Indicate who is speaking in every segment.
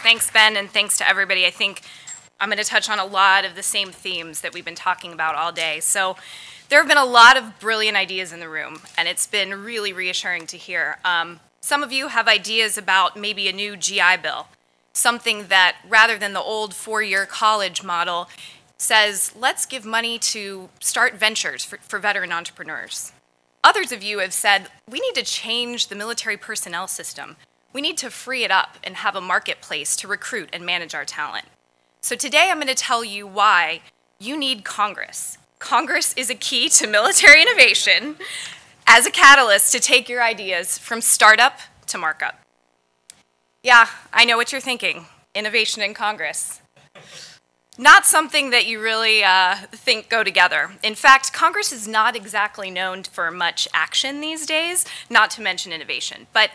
Speaker 1: Thanks, Ben, and thanks to everybody. I think I'm going to touch on a lot of the same themes that we've been talking about all day. So there have been a lot of brilliant ideas in the room, and it's been really reassuring to hear. Some of you have ideas about maybe a new GI Bill, something that, rather than the old four-year college model, says, let's give money to start ventures for veteran entrepreneurs. Others of you have said, we need to change the military personnel system. We need to free it up and have a marketplace to recruit and manage our talent. So today I'm going to tell you why you need Congress. Congress is a key to military innovation as a catalyst to take your ideas from startup to markup. Yeah, I know what you're thinking, innovation in Congress. Not something that you really think go together. In fact, Congress is not exactly known for much action these days, not to mention innovation. But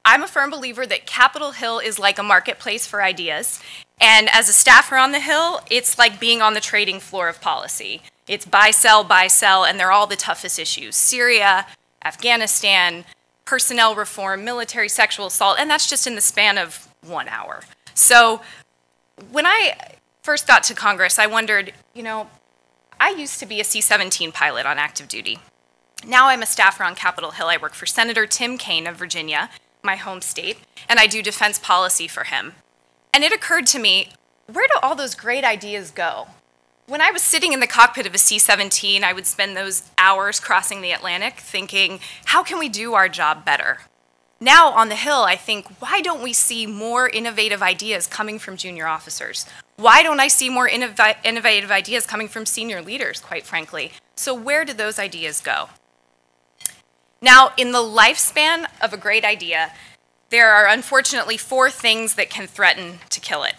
Speaker 1: I'm a firm believer that Capitol Hill is like a marketplace for ideas, and as a staffer on the Hill, it's like being on the trading floor of policy. It's buy, sell, and they're all the toughest issues. Syria, Afghanistan, personnel reform, military sexual assault, and that's just in the span of 1 hour. So when I first got to Congress, I wondered, I used to be a C-17 pilot on active duty. Now I'm a staffer on Capitol Hill. I work for Senator Tim Kaine of Virginia, my home state, and I do defense policy for him. And it occurred to me, where do all those great ideas go? When I was sitting in the cockpit of a C-17, I would spend those hours crossing the Atlantic thinking, how can we do our job better? Now on the Hill, I think, why don't we see more innovative ideas coming from junior officers? Why don't I see more innovative ideas coming from senior leaders, quite frankly? So where do those ideas go? Now, in the lifespan of a great idea, there are unfortunately 4 things that can threaten to kill it: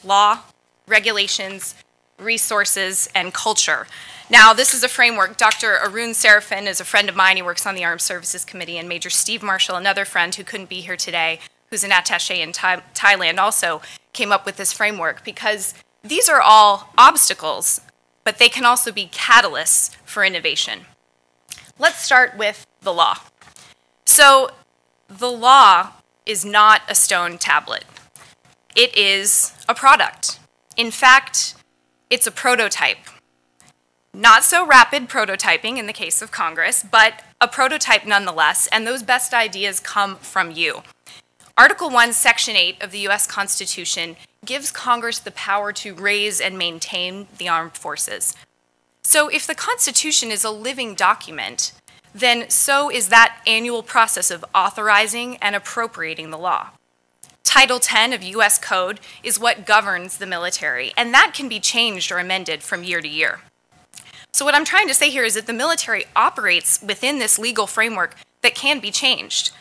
Speaker 1: law, regulations, resources, and culture. Now, this is a framework. Dr. Arun Seraphin is a friend of mine. He works on the Armed Services Committee, and Major Steve Marshall, another friend who couldn't be here today, who's an attaché in Thailand, also came up with this framework, because these are all obstacles, but they can also be catalysts for innovation. Let's start with the law. So the law is not a stone tablet. It is a product. In fact, it's a prototype. Not so rapid prototyping in the case of Congress, but a prototype nonetheless, and those best ideas come from you. Article 1, Section 8 of the U.S. Constitution gives Congress the power to raise and maintain the armed forces. So if the Constitution is a living document, then so is that annual process of authorizing and appropriating the law. Title 10 of U.S. Code is what governs the military, and that can be changed or amended from year to year. So what I'm trying to say here is that the military operates within this legal framework that can be changed.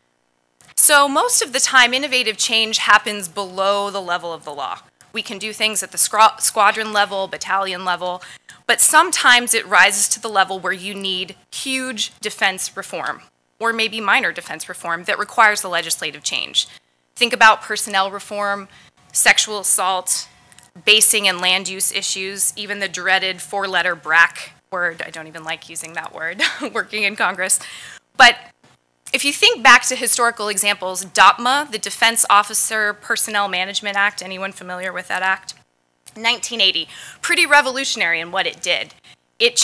Speaker 1: So most of the time, innovative change happens below the level of the law. We can do things at the squadron level, battalion level, but sometimes it rises to the level where you need huge defense reform, or maybe minor defense reform that requires a legislative change. Think about personnel reform, sexual assault, basing and land use issues, even the dreaded 4-letter BRAC word. I don't even like using that word working in Congress. But if you think back to historical examples, DOPMA, the Defense Officer Personnel Management Act, anyone familiar with that act? 1980, pretty revolutionary in what it did. It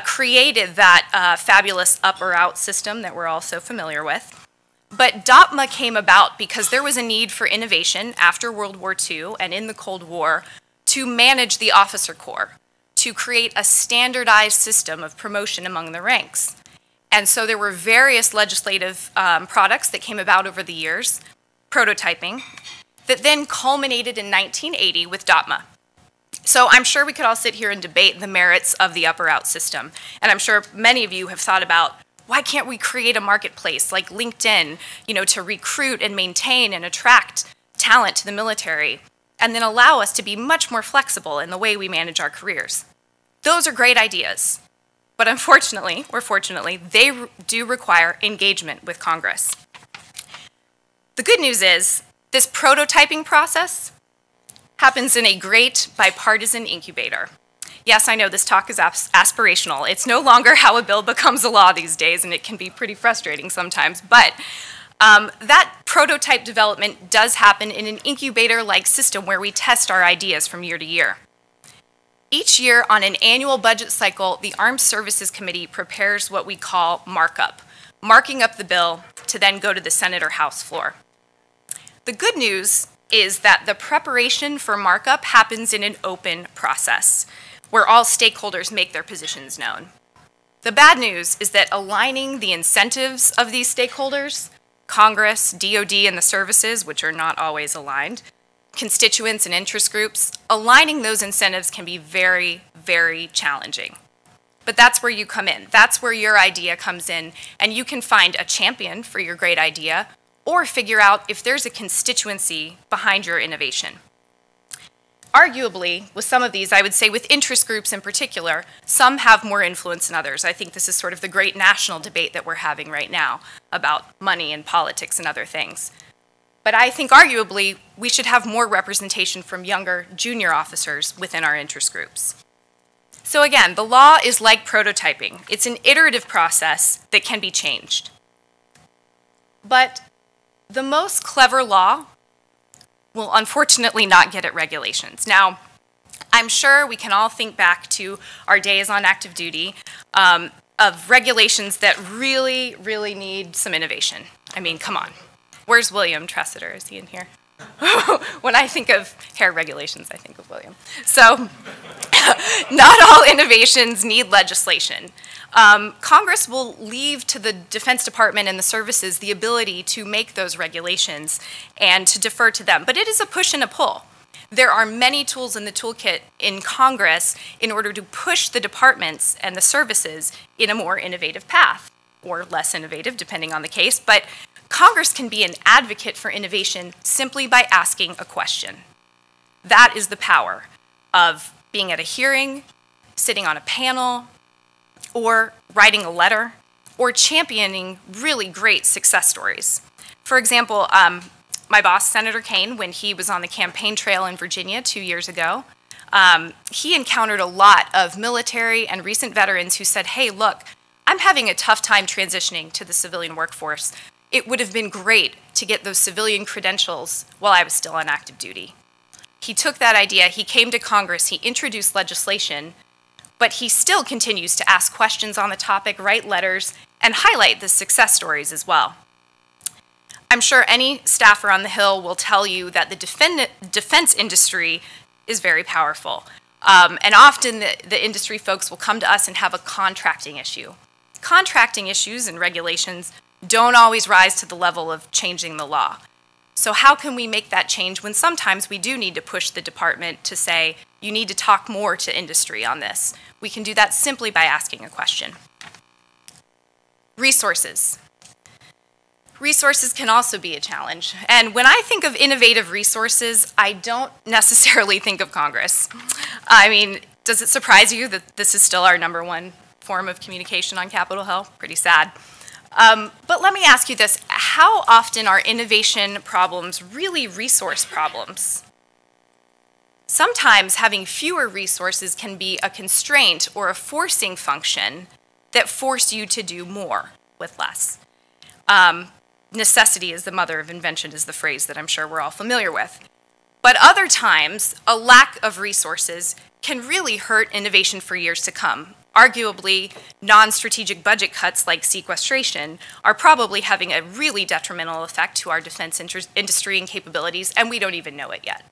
Speaker 1: created that fabulous up or out system that we're all so familiar with. But DOPMA came about because there was a need for innovation after World War II and in the Cold War to manage the officer corps, to create a standardized system of promotion among the ranks. And so there were various legislative products that came about over the years, prototyping, that then culminated in 1980 with DOPMA. So I'm sure we could all sit here and debate the merits of the up or out system. And I'm sure many of you have thought about, why can't we create a marketplace like LinkedIn, to recruit and maintain and attract talent to the military, and then allow us to be much more flexible in the way we manage our careers? Those are great ideas. But unfortunately, or fortunately, they do require engagement with Congress. The good news is, this prototyping process happens in a great bipartisan incubator. Yes, I know this talk is aspirational. It's no longer how a bill becomes a law these days, and it can be pretty frustrating sometimes, but That prototype development does happen in an incubator-like system where we test our ideas from year to year. Each year on an annual budget cycle, the Armed Services Committee prepares what we call markup, marking up the bill to then go to the Senate or House floor. The good news is that the preparation for markup happens in an open process where all stakeholders make their positions known. The bad news is that aligning the incentives of these stakeholders, Congress, DOD, and the services, which are not always aligned, constituents and interest groups, aligning those incentives can be very, very challenging. But that's where you come in. That's where your idea comes in, and you can find a champion for your great idea or figure out if there's a constituency behind your innovation. Arguably, with some of these, I would say with interest groups in particular, some have more influence than others. I think this is sort of the great national debate that we're having right now about money and politics and other things. But I think arguably we should have more representation from younger junior officers within our interest groups. So again, the law is like prototyping. It's an iterative process that can be changed. But the most clever law will unfortunately not get at regulations. Now, I'm sure we can all think back to our days on active duty of regulations that really, really need some innovation. I mean, come on. Where's William Tressiter? Is he in here? When I think of hair regulations, I think of William. So not all innovations need legislation. Congress will leave to the Defense Department and the services the ability to make those regulations and to defer to them. But it is a push and a pull. There are many tools in the toolkit in Congress in order to push the departments and the services in a more innovative path, or less innovative, depending on the case. But Congress can be an advocate for innovation simply by asking a question. That is the power of being at a hearing, sitting on a panel, or writing a letter, or championing really great success stories. For example, my boss, Senator Kaine, when he was on the campaign trail in Virginia 2 years ago, he encountered a lot of military and recent veterans who said, hey, look, I'm having a tough time transitioning to the civilian workforce. It would have been great to get those civilian credentials while I was still on active duty. He took that idea, he came to Congress, he introduced legislation, but he still continues to ask questions on the topic, write letters, and highlight the success stories as well. I'm sure any staffer on the Hill will tell you that the defense industry is very powerful. And often the industry folks will come to us and have a contracting issue. Contracting issues and regulations don't always rise to the level of changing the law. So how can we make that change when sometimes we do need to push the department to say, you need to talk more to industry on this? We can do that simply by asking a question. Resources. Resources can also be a challenge. And when I think of innovative resources, I don't necessarily think of Congress. I mean, does it surprise you that this is still our #1 form of communication on Capitol Hill? Pretty sad. But let me ask you this, how often are innovation problems really resource problems? Sometimes having fewer resources can be a constraint or a forcing function that force you to do more with less. Necessity is the mother of invention is the phrase that I'm sure we're all familiar with. But other times, a lack of resources can really hurt innovation for years to come. Arguably, non-strategic budget cuts like sequestration are probably having a really detrimental effect to our defense industry and capabilities, and we don't even know it yet.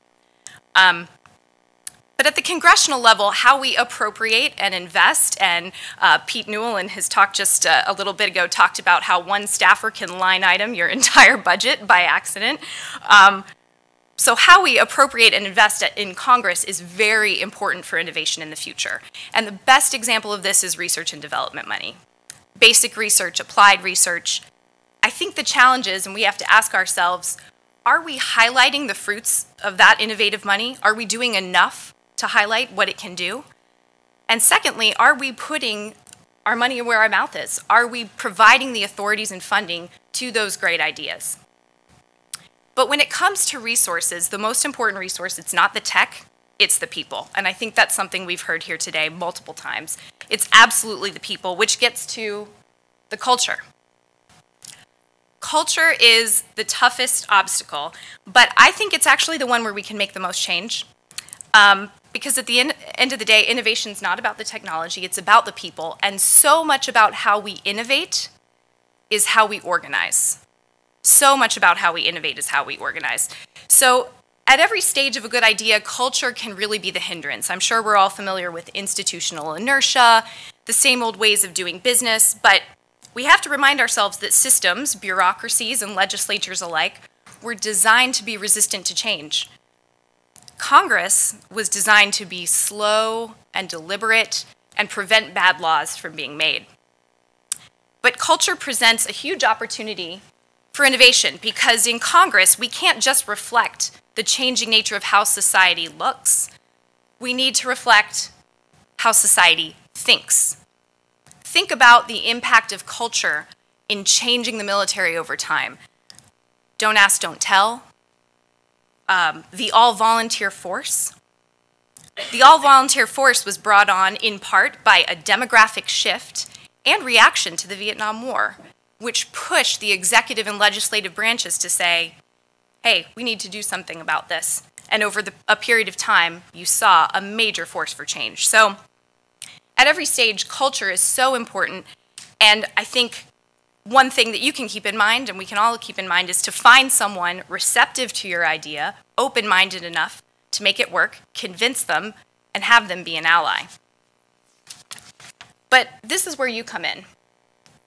Speaker 1: But at the congressional level, how we appropriate and invest, and Pete Newell in his talk just a little bit ago talked about how one staffer can line item your entire budget by accident. So how we appropriate and invest in Congress is very important for innovation in the future. And the best example of this is research and development money. Basic research, applied research. I think the challenge is, and we have to ask ourselves, are we highlighting the fruits of that innovative money? Are we doing enough to highlight what it can do? And secondly, are we putting our money where our mouth is? Are we providing the authorities and funding to those great ideas? But when it comes to resources, the most important resource, it's not the tech, it's the people. And I think that's something we've heard here today multiple times. It's absolutely the people, which gets to the culture. culture is the toughest obstacle, but I think it's actually the one where we can make the most change. Because at the end of the day, innovation is not about the technology, it's about the people, and so much about how we innovate is how we organize. So much about how we innovate is how we organize. So at every stage of a good idea, culture can really be the hindrance. I'm sure we're all familiar with institutional inertia, the same old ways of doing business, but we have to remind ourselves that systems, bureaucracies, and legislatures alike were designed to be resistant to change. Congress was designed to be slow and deliberate and prevent bad laws from being made. But culture presents a huge opportunity for innovation because in Congress, we can't just reflect the changing nature of how society looks. We need to reflect how society thinks. Think about the impact of culture in changing the military over time. Don't ask, don't tell. The all-volunteer force. The all-volunteer force was brought on in part by a demographic shift and reaction to the Vietnam War, which pushed the executive and legislative branches to say, hey, we need to do something about this. And over a period of time, you saw a major force for change. So at every stage, culture is so important, and I think one thing that you can keep in mind, and we can all keep in mind, is to find someone receptive to your idea, open-minded enough to make it work, convince them, and have them be an ally. But this is where you come in,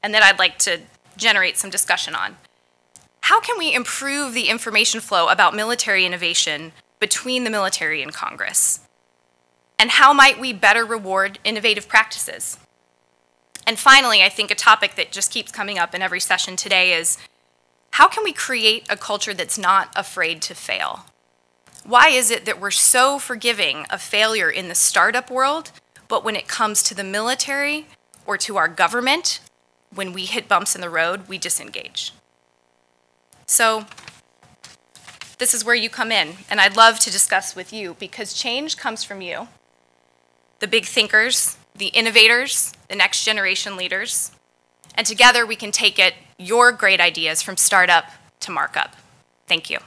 Speaker 1: and that I'd like to generate some discussion on. How can we improve the information flow about military innovation between the military and Congress? And how might we better reward innovative practices? And finally, I think a topic that just keeps coming up in every session today is, how can we create a culture that's not afraid to fail? Why is it that we're so forgiving of failure in the startup world, but when it comes to the military or to our government, when we hit bumps in the road, we disengage? So this is where you come in, and I'd love to discuss with you, because change comes from you, the big thinkers, the innovators, the next generation leaders, and together we can take your great ideas from startup to markup. Thank you.